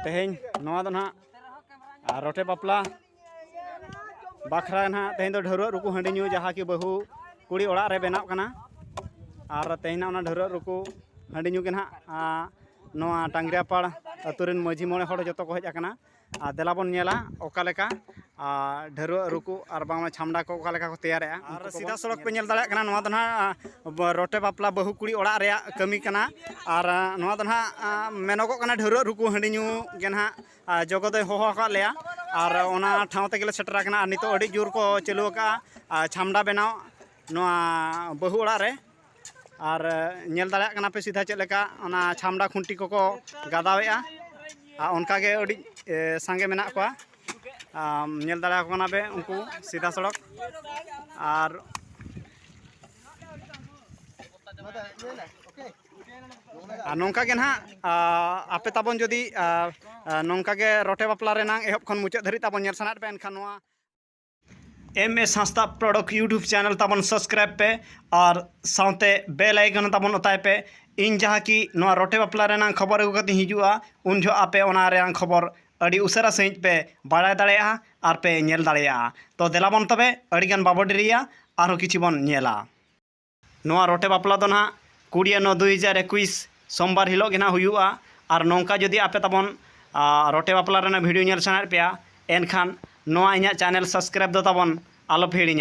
तेहें नवा दो ना रोटे बापला बाखरा ना तेहें दो ढरुआ रुकु हंडी न्यू जहाँ की बहु कुड़ी ओड़ा रे बनाव कना और तेहें ना ढरुआ रुकु हंडी न्यू के ना नवा टांगरियापाड़ अतुरेन मझी मोड़े हड़ जतो को हेज आकना देला बन नेला ओका लेका ढरुआ रुकु और बांग छामडा को ओका लेका को तैयारेआ और सीधा सड़क पे नेल दाड़ा कना नवा दो ना रोटे बापला बहु कुड़ी ओड़ा रे कमी कना और नवा दो ना मेनोगो कना ढरुआ रुकु हंडी न्यू के ना जगदय होहो का लेया और ओना ठाव तेगेले सेटरा कना नितो अड़ी जोर को चालू का छामडा बनाव नवा बहु ओड़ा रे और नेल दाड़ा कना पे सीधा चेक लेका ओना छामडा खुंटी को गादावेआ उनका के अड़ी सांगे मेना को नेल दाड़ा को बे उनको सीधा सड़क और नौका के ना आपे ताबन जदि नौका के रोटे बापला रेना एहब खन मुचाद धरी ताबन नेल सानात पे एनखान नोआ MS Hansda product YouTube channel ताबन सब्सक्राइब पे और साउते बेल आइकन ताबन ओताय पे इन जहाँ की नोआ रोटे बापला रेना खबर अगु कते हिजुआ उन जो आपे ओना रेना खबर अड़ी उसरा सहित पे बाड़ाय दाड़ेया और पे नेल दाड़ेया तो देलाबन तबे अड़ीगान बाबो डेरिया आरो किछि बन नेला नोआ रोटे बापला दो ना 20/9/2021 सोमवार हिलो के ना हुआ और नौका जदि आपे ताबन रोटे बापला रेना वीडियो नेल सानाय पेया एनखान नोआ इᱧᱟᱜ चैनल सब्सक्राइब दो ताबन आलो हिड़िᱧा।